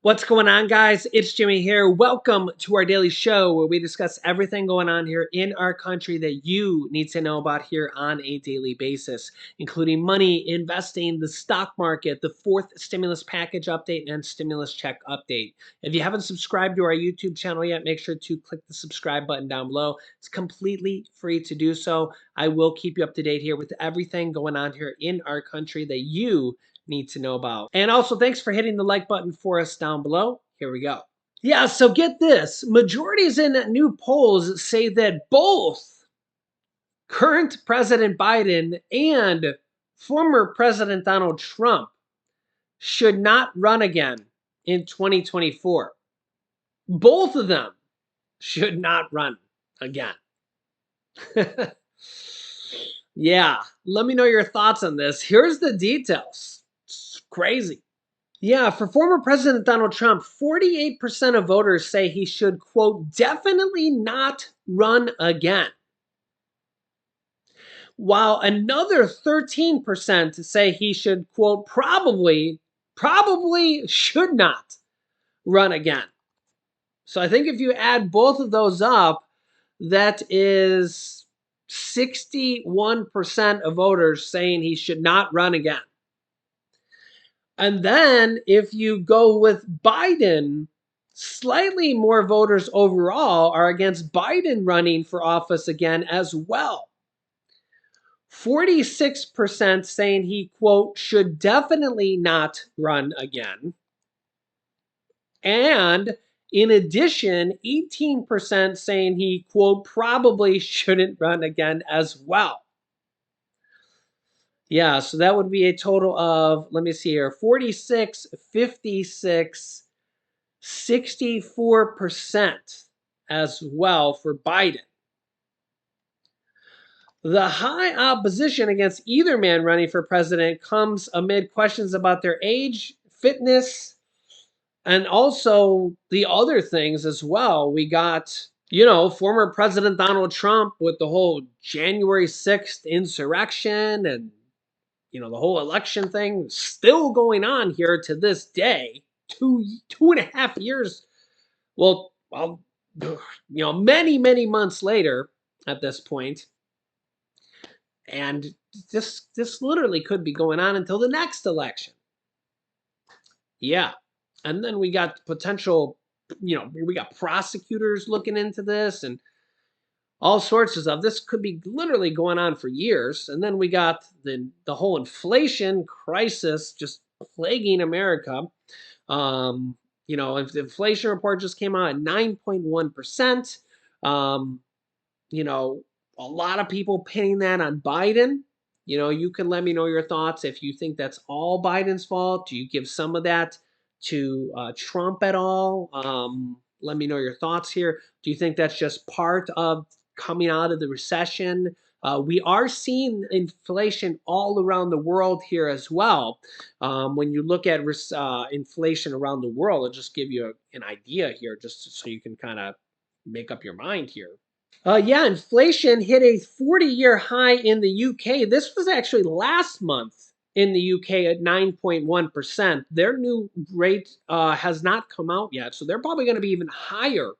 What's going on, guys? It's Jimmy here. Welcome to our daily show where we discuss everything going on here in our country that you need to know about here on a daily basis, including money, investing, the stock market, the fourth stimulus package update, and stimulus check update. If you haven't subscribed to our YouTube channel yet, make sure to click the subscribe button down below. It's completely free to do so. I will keep you up to date here with everything going on here in our country that you need to know about. And also, thanks for hitting the like button for us down below. Here we go. Yeah, so get this. Majorities in new polls say that both current President Biden and former President Donald Trump should not run again in 2024. Both of them should not run again. Yeah, let me know your thoughts on this. Here's the details. It's crazy. Yeah, for former President Donald Trump, 48% of voters say he should, quote, definitely not run again. While another 13% say he should, quote, probably should not run again. So I think if you add both of those up, that is 61% of voters saying he should not run again. And then if you go with Biden, slightly more voters overall are against Biden running for office again as well. 46% saying he, quote, should definitely not run again. And in addition, 18% saying he, quote, probably shouldn't run again as well. Yeah, so that would be a total of, let me see here, 46, 56, 64% as well for Biden. The high opposition against either man running for president comes amid questions about their age, fitness, and also the other things as well. We got, former President Donald Trump with the whole January 6th insurrection and the whole election thing still going on here to this day, two and a half years. Well, many months later at this point, and this literally could be going on until the next election. Yeah, and then we got potential, we got prosecutors looking into this and all sorts of stuff. This could be literally going on for years. And then we got the whole inflation crisis just plaguing America. If the inflation report just came out at 9.1%. A lot of people pinning that on Biden. You can let me know your thoughts if you think that's all Biden's fault. Do you give some of that to Trump at all? Let me know your thoughts here. Do you think that's just part of coming out of the recession? We are seeing inflation all around the world here as well. When you look at inflation around the world, I'll just give you an idea here, just so you can kind of make up your mind here. Yeah, inflation hit a 40-year high in the UK. This was actually last month in the UK at 9.1%. Their new rate has not come out yet, so they're probably going to be even higher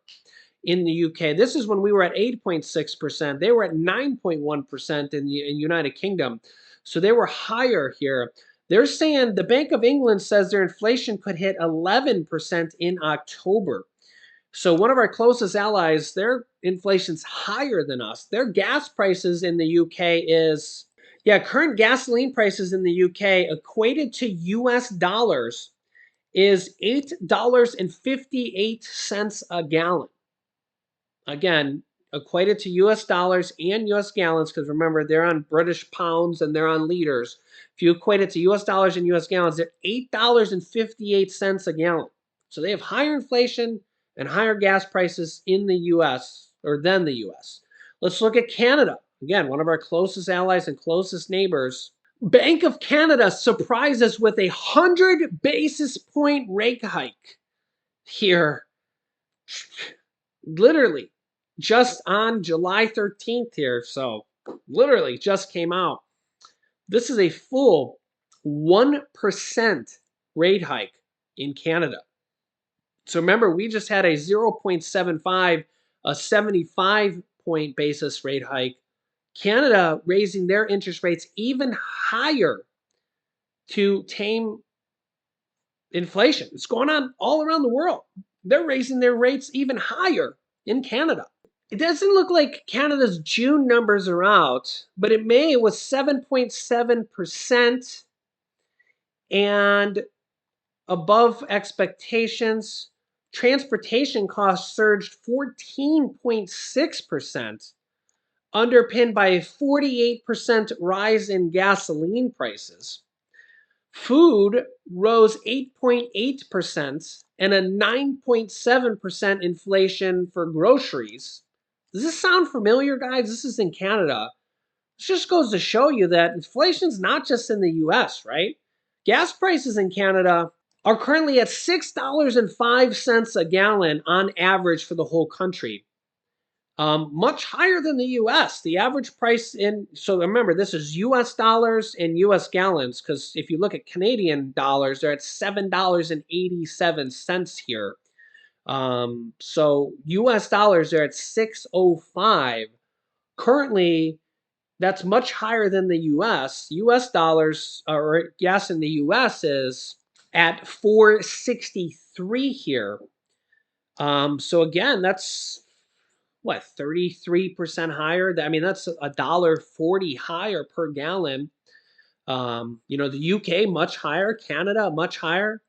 in the UK. This is when we were at 8.6%. They were at 9.1% in the United Kingdom. So they were higher here. They're saying the Bank of England says their inflation could hit 11% in October. So one of our closest allies, their inflation's higher than us. Their gas prices in the UK is, current gasoline prices in the UK equated to US dollars is $8.58 a gallon. Again, equated to US dollars and US gallons, because remember, they're on British pounds and they're on liters. If you equate it to US dollars and US gallons, they're $8.58 a gallon. So they have higher inflation and higher gas prices in the US, or than the US. Let's look at Canada. Again, one of our closest allies and closest neighbors. Bank of Canada surprises with 100 basis point rate hike here. Literally just on July 13th here. So literally just came out. This is a full 1% rate hike in Canada. So remember, we just had a 0.75, a 75-point basis rate hike. Canada raising their interest rates even higher to tame inflation. It's going on all around the world. They're raising their rates even higher in Canada. It doesn't look like Canada's June numbers are out, but in May it was 7.7% and above expectations. Transportation costs surged 14.6%, underpinned by a 48% rise in gasoline prices. Food rose 8.8% and a 9.7% inflation for groceries. Does this sound familiar, guys? This is in Canada. This just goes to show you that inflation's not just in the US, right? Gas prices in Canada are currently at $6.05 a gallon on average for the whole country. Much higher than the US. The average price so remember, this is US dollars and US gallons, because if you look at Canadian dollars, they're at $7.87 here. So US dollars, they're at 605. Currently, that's much higher than the US. US dollars or gas in the US is at 463 here. So again, that's what, 33% higher. I mean, that's $1.40 higher per gallon. The UK much higher, Canada much higher.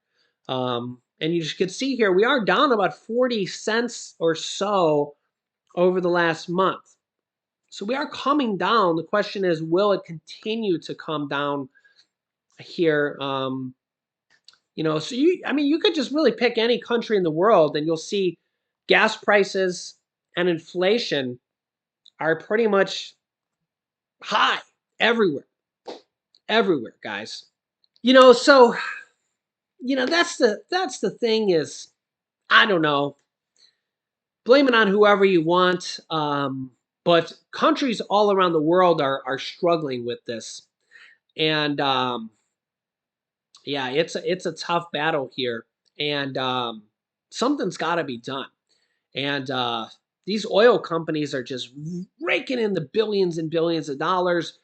And you can see here we are down about 40 cents or so over the last month. So we are coming down. The question is, will it continue to come down here? So you could just really pick any country in the world and you'll see gas prices and inflation are pretty much high everywhere. Everywhere, guys. So that's the thing is, I don't know. Blame it on whoever you want. But countries all around the world are struggling with this. And yeah, it's a tough battle here. And something's gotta be done. And these oil companies are just raking in the billions and billions of dollars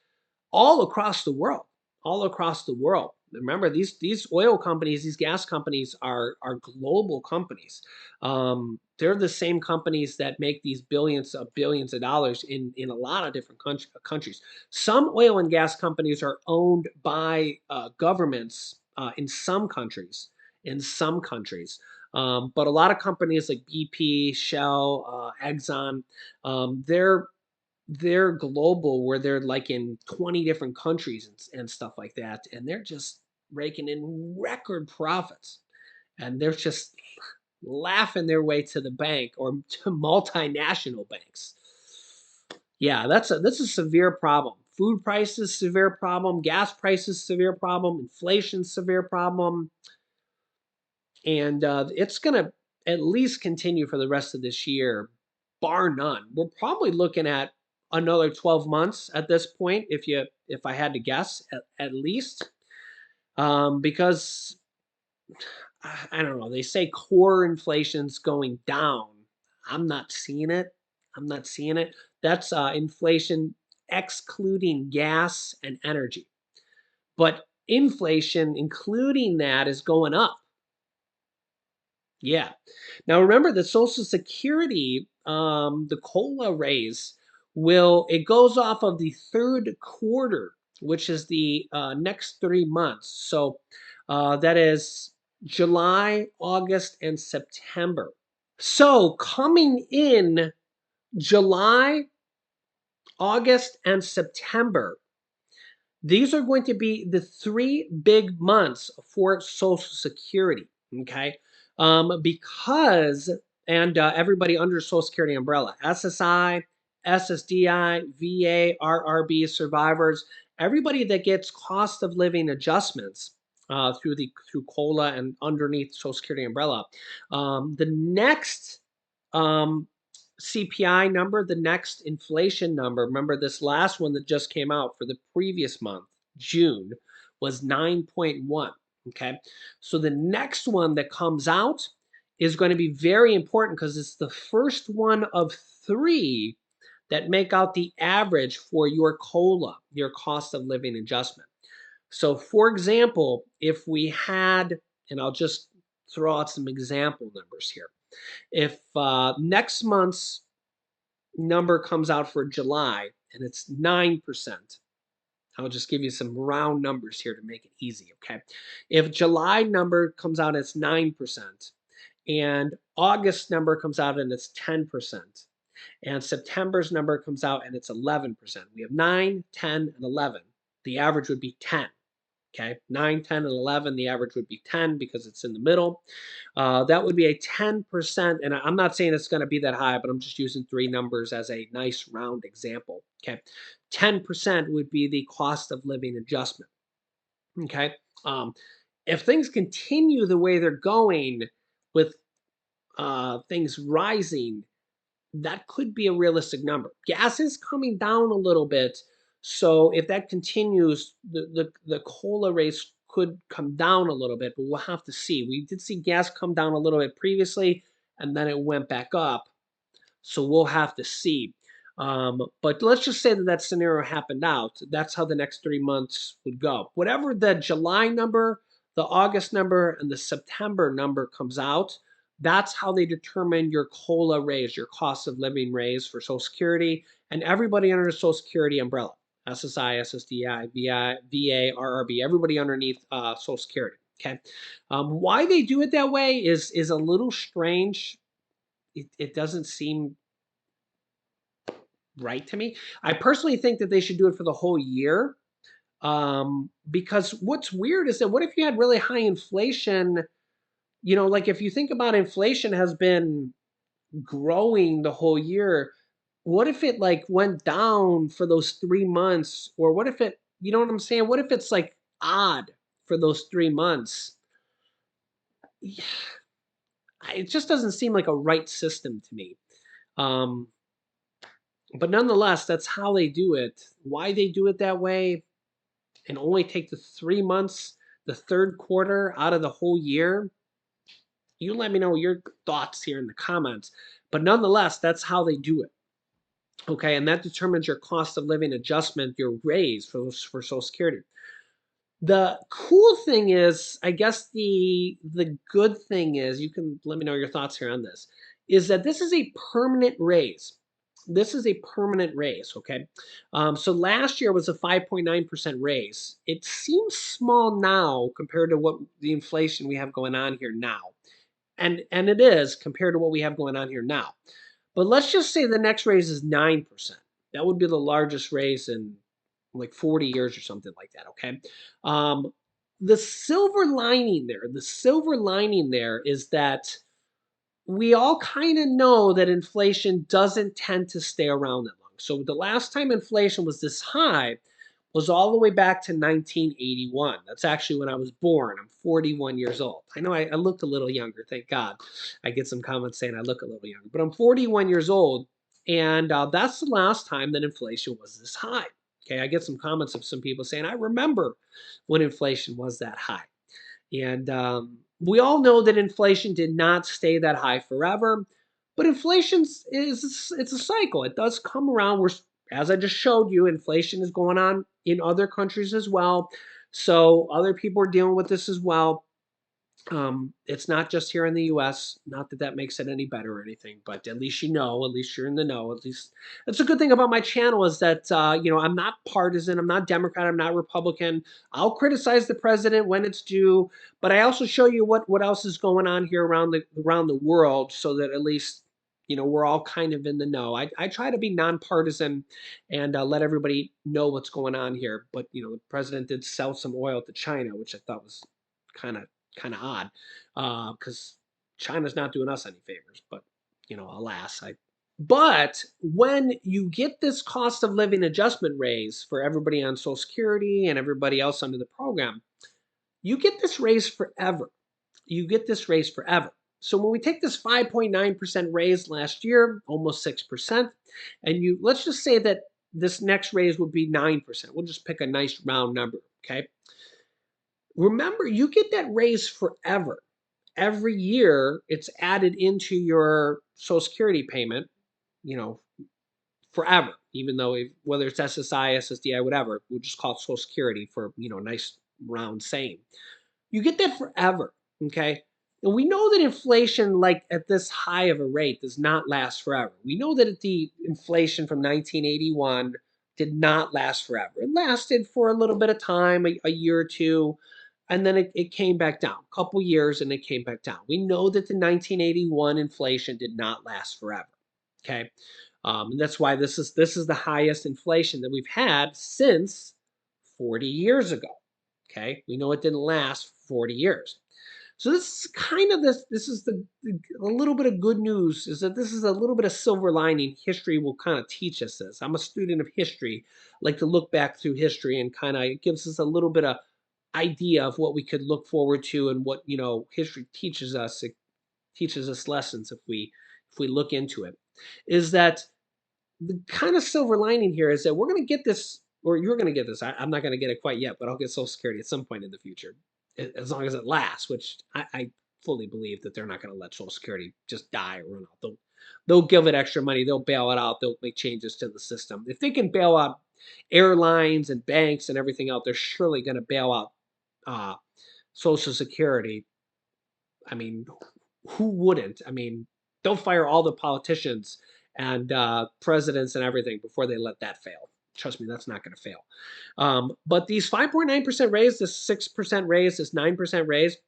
all across the world, all across the world. Remember, these oil companies, these gas companies are global companies. They're the same companies that make these billions of dollars in a lot of different countries. Some oil and gas companies are owned by governments in some countries. In some countries. But a lot of companies like BP, Shell, Exxon, they're global, where they're like in 20 different countries and stuff like that, and they're just raking in record profits, and they're just laughing their way to the bank or to multinational banks. Yeah, that's a severe problem. Food prices, severe problem. Gas prices, severe problem. Inflation, severe problem. And it's going to at least continue for the rest of this year, bar none. We're probably looking at another 12 months at this point, if I had to guess, at least, because I don't know. They say core inflation's going down. I'm not seeing it. I'm not seeing it. That's inflation excluding gas and energy, but inflation including that is going up. Yeah. Now remember, the Social Security, the COLA raise it goes off of the third quarter, which is the next 3 months. So that is July, August, and September. So coming in July, August, and September, these are going to be the 3 big months for Social Security, okay? Because, and everybody under Social Security umbrella, SSI, SSDI, VA, RRB, survivors, everybody that gets cost of living adjustments through COLA and underneath Social Security umbrella. The next CPI number, the next inflation number, remember this last one that just came out for the previous month, June, was 9.1. Okay. So the next one that comes out is going to be very important because it's the first one of three that make out the average for your COLA, your cost of living adjustment. So, for example, if we had, and I'll just throw out some example numbers here. If next month's number comes out for July and it's 9%, I'll just give you some round numbers here to make it easy, okay? If July number comes out, it's 9%, and August number comes out and it's 10%, and September's number comes out and it's 11%. We have 9, 10, and 11. The average would be 10. Okay, 9, 10, and 11. The average would be 10 because it's in the middle. That would be a 10%. And I'm not saying it's going to be that high, but I'm just using three numbers as a nice round example. Okay, 10% would be the cost of living adjustment. Okay, um, if things continue the way they're going with things rising, that could be a realistic number. Gas is coming down a little bit, so if that continues, the COLA rates could come down a little bit, but we'll have to see. We did see gas come down a little bit previously, and then it went back up. So we'll have to see. But let's just say that that scenario happened out. That's how the next 3 months would go. Whatever the July number, the August number, and the September number comes out, that's how they determine your COLA raise, your cost of living raise for Social Security and everybody under the Social Security umbrella. SSI, SSDI, VA, RRB, everybody underneath Social Security. Okay, why they do it that way is a little strange. It doesn't seem right to me. I personally think that they should do it for the whole year. Because what's weird is that what if you had really high inflation? Like if you think about inflation has been growing the whole year, what if it like went down for those 3 months? Or what if it, you know what I'm saying? What if it's like odd for those 3 months? Yeah, it just doesn't seem like a right system to me. Um, but nonetheless, that's how they do it. Why they do it that way and only take the 3 months, the third quarter out of the whole year, you let me know your thoughts here in the comments. But nonetheless, that's how they do it. Okay, and that determines your cost of living adjustment, your raise for Social Security. The cool thing is, I guess the good thing is, you can let me know your thoughts here on this, is that this is a permanent raise. This is a permanent raise, okay? So last year was a 5.9% raise. It seems small now compared to what the inflation we have going on here now. And it is compared to what we have going on here now. But let's just say the next raise is 9%. That would be the largest raise in like 40 years or something like that, okay? Um, the silver lining there is that we all kind of know that inflation doesn't tend to stay around that long. So the last time inflation was this high was all the way back to 1981. That's actually when I was born. I'm 41 years old. I know I look a little younger, thank God. I get some comments saying I look a little younger, but I'm 41 years old, and that's the last time that inflation was this high. Okay, I get some comments of some people saying, I remember when inflation was that high. And we all know that inflation did not stay that high forever, but inflation it's a cycle. It does come around. As I just showed you, inflation is going on in other countries as well. So other people are dealing with this as well. It's not just here in the U.S. Not that that makes it any better or anything, but at least you know, at least you're in the know. At least that's a good thing about my channel is that I'm not partisan, I'm not Democrat, I'm not Republican. I'll criticize the president when it's due, but I also show you what else is going on here around the world, so that at least we're all kind of in the know. I try to be nonpartisan and let everybody know what's going on here. But the president did sell some oil to China, which I thought was kind of odd, because China's not doing us any favors. But alas, But when you get this cost of living adjustment raise for everybody on Social Security and everybody else under the program, you get this raise forever. You get this raise forever. So when we take this 5.9% raise last year, almost 6%, and let's just say that this next raise would be 9%. We'll just pick a nice round number, okay? Remember, you get that raise forever. every year it's added into your Social Security payment, you know, forever, even though whether it's SSI, SSDI, whatever, we'll just call it Social Security for, nice round saying. You get that forever, okay? And we know that inflation, like at this high of a rate, does not last forever. We know that the inflation from 1981 did not last forever. It lasted for a little bit of time, a year or two, and then it came back down. A couple years, and it came back down. We know that the 1981 inflation did not last forever. Okay, and that's why this is the highest inflation that we've had since 40 years ago. Okay, we know it didn't last 40 years. So this is kind of this is a little bit of good news, is that this is a little bit of silver lining. History will kind of teach us this. I'm a student of history, like to look back through history, and kind of it gives us a little bit of idea of what we could look forward to, and what history teaches us. It teaches us lessons if we look into it. Is that the kind of silver lining here is that we're going to get this, or you're going to get this. I'm not going to get it quite yet, but I'll get Social Security at some point in the future, as long as it lasts. Which I fully believe that they're not going to let Social Security just die or run out. They'll give it extra money. They'll bail it out. They'll make changes to the system. If they can bail out airlines and banks and everything else, they're surely going to bail out Social Security. I mean, who wouldn't? I mean, they'll fire all the politicians and presidents and everything before they let that fail. Trust me, that's not going to fail. But these 5.9% raise, this 6% raise, this 9% raise,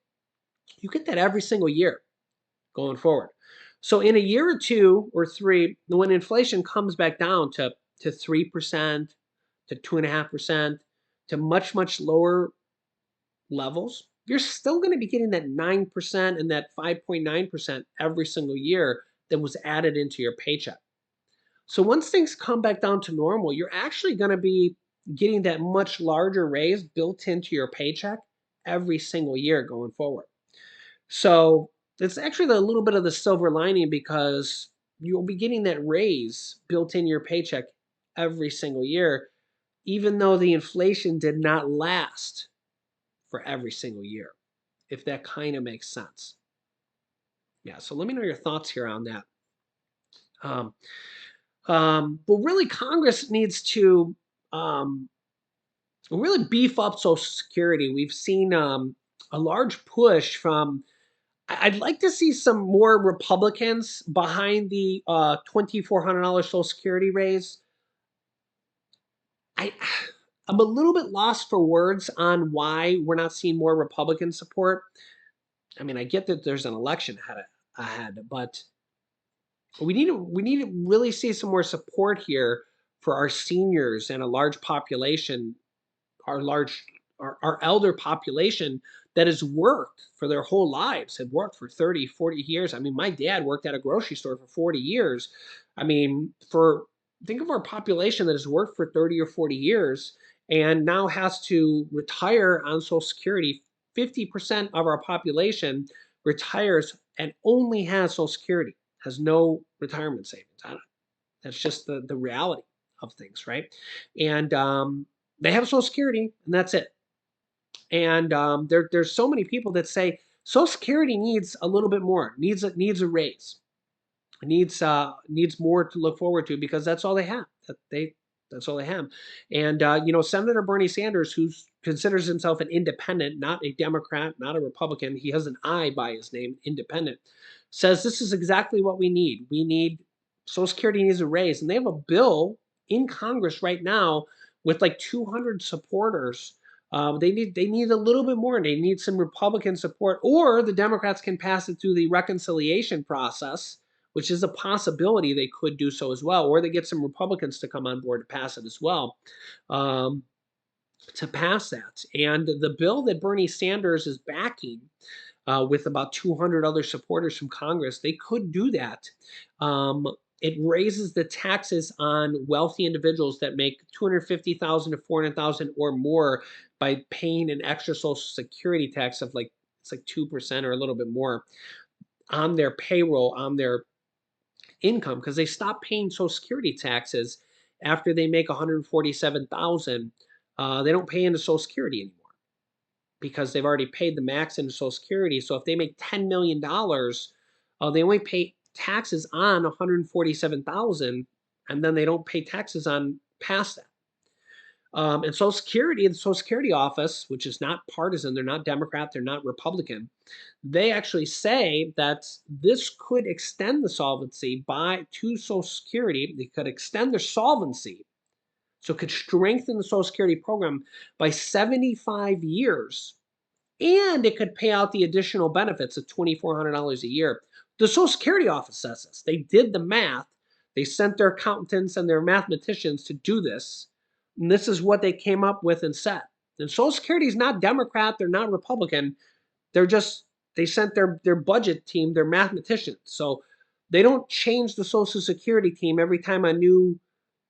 you get that every single year going forward. So in a year or two or three, when inflation comes back down to 3%, to 2.5%, to much lower levels, you're still going to be getting that 9% and that 5.9% every single year that was added into your paycheck. So once things come back down to normal, you're actually going to be getting that much larger raise built into your paycheck every single year going forward. So it's actually a little bit of the silver lining, because you'll be getting that raise built in your paycheck every single year, even though the inflation did not last for every single year, if that kind of makes sense. Yeah, so let me know your thoughts here on that. Um, but really, Congress needs to really beef up Social Security. We've seen a large push from. I'd like to see some more Republicans behind the $2,400 Social Security raise. I, I'm a little bit lost for words on why we're not seeing more Republican support. I mean, I get that there's an election ahead, but we need to really see some more support here for our seniors and a large population, our large our elder population that has worked for their whole lives, had worked for 30, 40 years. I mean, my dad worked at a grocery store for 40 years. I mean, for think of our population that has worked for 30 or 40 years and now has to retire on Social Security. 50% of our population retires and only has Social Security, has no retirement savings. That's just the reality of things, right? And they have Social Security, and that's it. And there's so many people that say Social Security needs a little bit more, needs a raise, needs more to look forward to, because that's all they have. That's all they have. And Senator Bernie Sanders, who considers himself an independent, not a Democrat, not a Republican, he has an I by his name, independent, says this is exactly what we need. We need Social Security needs a raise, and they have a bill in Congress right now with like 200 supporters. They need a little bit more. They need some Republican support, or the Democrats can pass it through the reconciliation process, which is a possibility. They could do so as well, or they get some Republicans to come on board to pass it as well, um, to pass that. And the bill that Bernie Sanders is backing, with about 200 other supporters from Congress, they could do that. It raises the taxes on wealthy individuals that make 250,000 to 400,000 or more by paying an extra Social Security tax of it's like 2% or a little bit more on their payroll, on their income, because they stop paying Social Security taxes after they make 147,000. They don't pay into Social Security anymore. because they've already paid the max into Social Security. So if they make $10 million, they only pay taxes on 147,000, and then they don't pay taxes on past that. And Social Security, the Social Security office, which is not partisan, they're not Democrat, they're not Republican, they actually say that this could extend the solvency to Social Security. They could extend their solvency, so it could strengthen the Social Security program by 75 years, and it could pay out the additional benefits of $2,400 a year. The Social Security office says this. They did the math. They sent their accountants and their mathematicians to do this. And this is what they came up with and said. And Social Security is not Democrat. They're not Republican. They sent their budget team, their mathematicians. So they don't change the Social Security team every time a new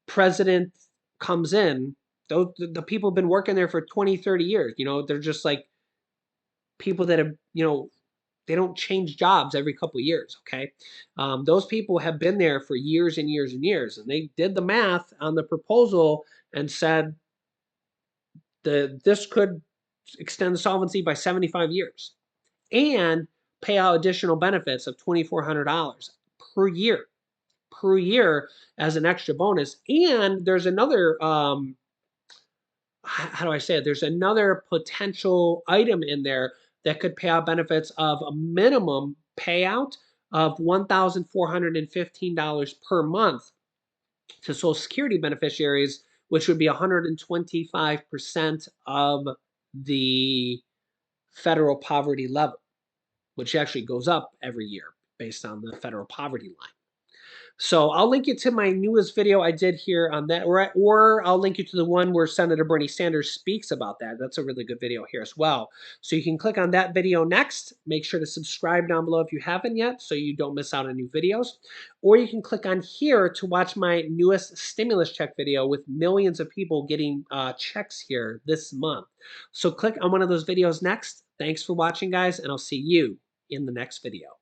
president comes in. The people have been working there for 20, 30 years. They're just like people that have, they don't change jobs every couple of years, okay? Those people have been there for years and years and years, and they did the math on the proposal and said this could extend the solvency by 75 years and pay out additional benefits of $2,400 per year as an extra bonus. And there's another how do I say it? There's another potential item in there that could pay out benefits of a minimum payout of $1,415 per month to Social Security beneficiaries, which would be 125% of the federal poverty level, which actually goes up every year based on the federal poverty line. So I'll link you to my newest video I did here on that, or I'll link you to the one where Senator Bernie Sanders speaks about that. That's a really good video here as well. So you can click on that video next. Make sure to subscribe down below if you haven't yet so you don't miss out on new videos. Or you can click on here to watch my newest stimulus check video with millions of people getting checks here this month. So click on one of those videos next. Thanks for watching, guys, and I'll see you in the next video.